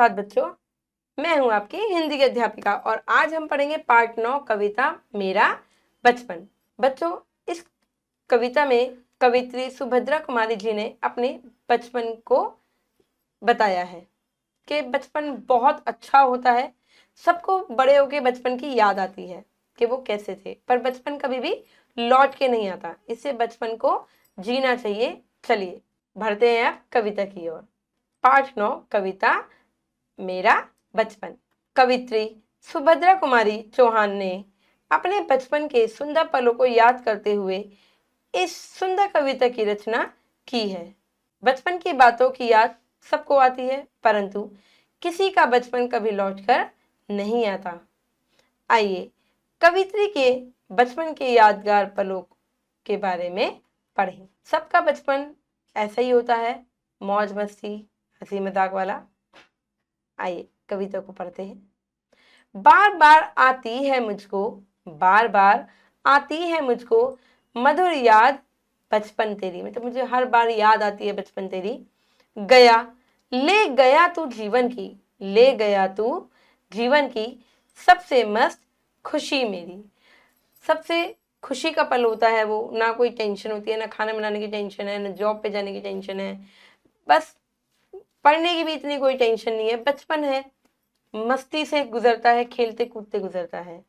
सुप्रभात बच्चों, मैं हूं आपकी हिंदी की अध्यापिका और आज हम पढ़ेंगे पार्ट 9 कविता मेरा बचपन। बच्चों, इस कविता में कवित्री सुभद्रा कुमारी जी ने अपने बचपन को बताया है कि बचपन बहुत अच्छा होता है। सबको बड़े होके बचपन की याद आती है कि वो कैसे थे, पर बचपन कभी भी लौट के नहीं आता, इससे बचपन को जीना चाहिए। चलिए बढ़ते हैं अब कविता की ओर। पाठ 9 कविता मेरा बचपन। कवित्री सुभद्रा कुमारी चौहान ने अपने बचपन के सुंदर पलों को याद करते हुए इस सुंदर कविता की रचना की है। बचपन की बातों की याद सबको आती है, परंतु किसी का बचपन कभी लौटकर नहीं आता। आइए कवित्री के बचपन के यादगार पलों के बारे में पढ़ें। सबका बचपन ऐसा ही होता है, मौज मस्ती हंसी मजाक वाला। आइए कविता को पढ़ते हैं। बार बार आती है मुझको, बार बार आती है मुझको मधुर याद बचपन तेरी। मतलब मुझे हर बार याद आती है बचपन तेरी। गया ले गया तू जीवन की, ले गया तू जीवन की सबसे मस्त खुशी मेरी। सबसे खुशी का पल होता है वो, ना कोई टेंशन होती है, ना खाना बनाने की टेंशन है, ना जॉब पे जाने की टेंशन है, बस पढ़ने की भी इतनी कोई टेंशन नहीं है। बचपन है, मस्ती से गुजरता है, खेलते कूदते गुजरता है।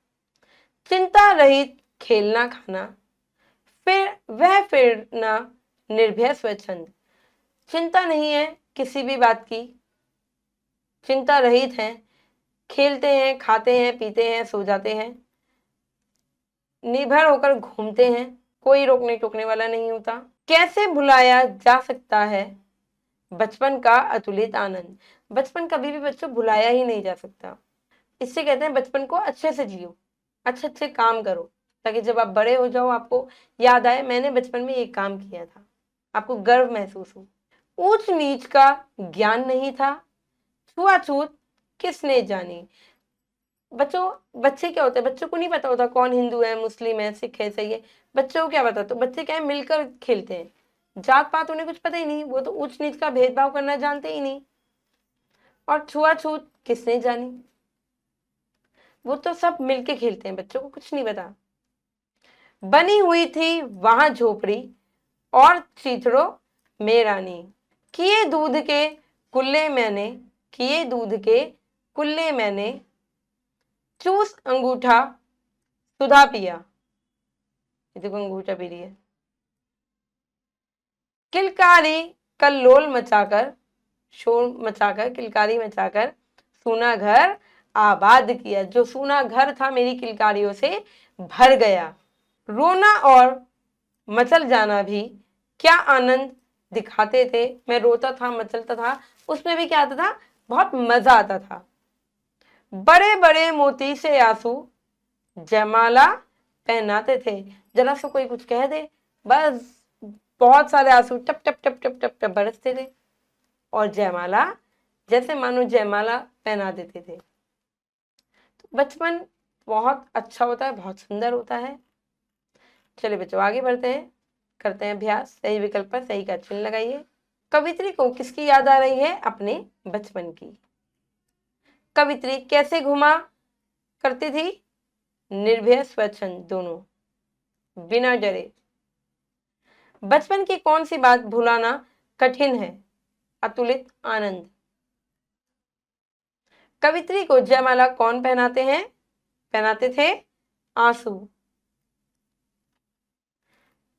चिंता रहित खेलना खाना, फिर ना निर्भय स्वच्छंद। चिंता नहीं है किसी भी बात की, चिंता रहित है, खेलते हैं, खाते हैं, पीते हैं, सो जाते हैं, निर्भर होकर घूमते हैं, कोई रोकने टोकने वाला नहीं होता। कैसे भुलाया जा सकता है बचपन का अतुलित आनंद। बचपन कभी भी बच्चों भुलाया ही नहीं जा सकता। इससे कहते हैं बचपन को अच्छे से जियो, अच्छे अच्छे काम करो, ताकि जब आप बड़े हो जाओ आपको याद आए मैंने बचपन में ये काम किया था, आपको गर्व महसूस हो। ऊंच नीच का ज्ञान नहीं था, छुआछूत किसने जानी। बच्चे क्या होते हैं, बच्चों को नहीं पता होता कौन हिंदू है, मुस्लिम है, सिख है, सही है। बच्चों को क्या पता, तो बच्चे क्या है मिलकर खेलते हैं, जात पात उन्हें कुछ पता ही नहीं, वो तो ऊंच नीच का भेदभाव करना जानते ही नहीं। और छुआछूत किसने जानी, वो तो सब मिलके खेलते हैं, बच्चों को कुछ नहीं पता। बनी हुई थी वहां झोपड़ी और चीथड़ो में रानी। किए दूध के कुल्ले मैंने, किए दूध के कुल्ले मैंने, चूस अंगूठा सुधा पिया। ये देखो अंगूठा पी रही है। किलकारी कल्लोल मचाकर, शोर मचाकर, किलकारी मचाकर सूना घर आबाद किया। जो सूना घर था मेरी किलकारियों से भर गया। रोना और मचल जाना भी क्या आनंद दिखाते थे। मैं रोता था, मचलता था, उसमें भी क्या आता था, बहुत मजा आता था। बड़े बड़े मोती से आंसू जयमाला पहनाते थे। जरा सा कोई कुछ कह दे, बस बहुत सारे आंसू टप टप टप टप टप टप बरसते थे और जयमाला, जैसे मानो जयमाला पहना देते थे। तो बचपन बहुत अच्छा होता है, बहुत सुंदर होता है। चलिए बच्चों आगे बढ़ते हैं, करते हैं अभ्यास। सही विकल्प पर सही का चिन्ह लगाइए। कवित्री को किसकी याद आ रही है, अपने बचपन की। कवित्री कैसे घुमा करती थी, निर्भय स्वच्छंद दोनों, बिना डरे। बचपन की कौन सी बात भुलाना कठिन है, अतुलित आनंद। कवित्री को जयमाला कौन पहनाते थे, आंसू।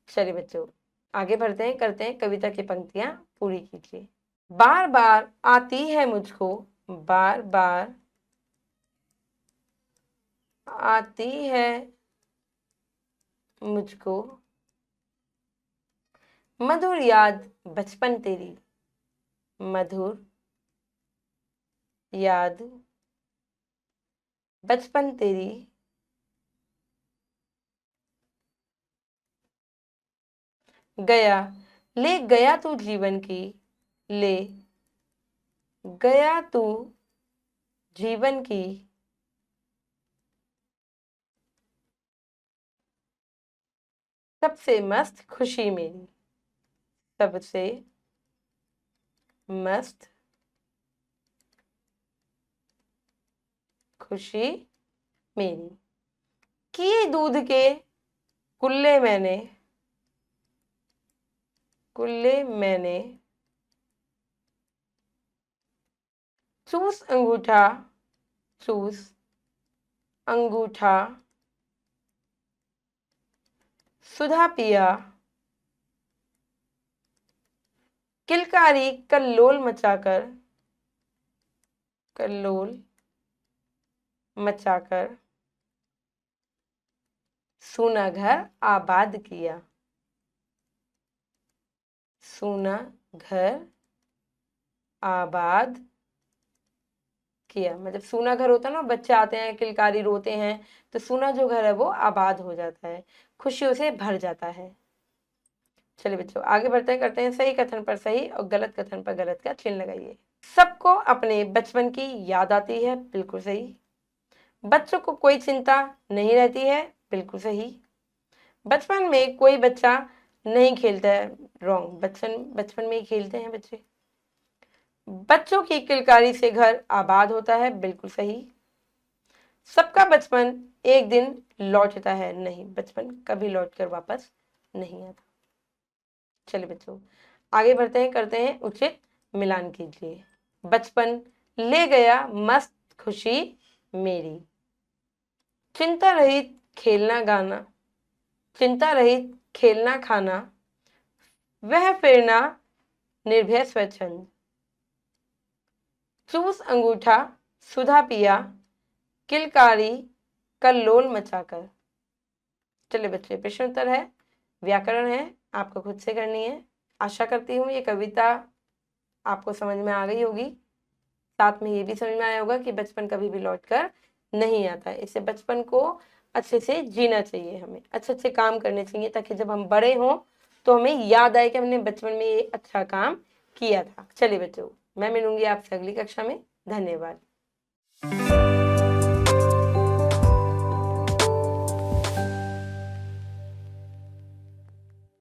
चलिए बच्चों आगे बढ़ते हैं, करते हैं कविता की पंक्तियां पूरी कीजिए। बार बार आती है मुझको, बार बार आती है मुझको मधुर याद बचपन तेरी, मधुर याद बचपन तेरी। गया ले गया तू जीवन की, ले गया तू जीवन की सबसे मस्त खुशी मेरी, सबसे मस्त खुशी मेरी। किए दूध के कुल्ले मैंने, कुल्ले मैंने, चूस अंगूठा, चूस अंगूठा, सुधा पिया, किलकारी कल्लोल मचाकर, कल्लोल मचाकर, सूना घर आबाद किया, सूना घर आबाद किया। मतलब सूना घर होता है ना, बच्चे आते हैं किलकारी रोते हैं, तो सूना जो घर है वो आबाद हो जाता है, खुशियों से भर जाता है। चलिए बच्चों आगे बढ़ते हैं, करते हैं सही कथन पर सही और गलत कथन पर गलत का चिन्ह लगाइए। सबको अपने बचपन की याद आती है, बिल्कुल सही। बच्चों को कोई चिंता नहीं रहती है, बिल्कुल सही। बचपन में कोई बच्चा नहीं खेलता है, रॉन्ग। बचपन में ही खेलते हैं बच्चे। बच्चों की किलकारी से घर आबाद होता है, बिल्कुल सही। सबका बचपन एक दिन लौटता है, नहीं, बचपन कभी लौट कर वापस नहीं आता। चलिए बच्चों आगे बढ़ते हैं, करते हैं उचित मिलान कीजिए। बचपन ले गया मस्त खुशी मेरी, चिंता रहित खेलना गाना, चिंता रहित खेलना खाना, वह फिरना निर्भय स्वच्छंद, चूस अंगूठा सुधा पिया, किलकारी कल्लोल मचाकर। चलिए बच्चे प्रश्न उत्तर है, व्याकरण है, आपको खुद से करनी है। आशा करती हूँ ये कविता आपको समझ में आ गई होगी, साथ में ये भी समझ में आया होगा कि बचपन कभी भी लौट कर नहीं आता है। इससे बचपन को अच्छे से जीना चाहिए, हमें अच्छे अच्छे काम करने चाहिए, ताकि जब हम बड़े हों तो हमें याद आए कि हमने बचपन में ये अच्छा काम किया था। चलिए बच्चों मैं मिलूंगी आपसे अगली कक्षा में। धन्यवाद।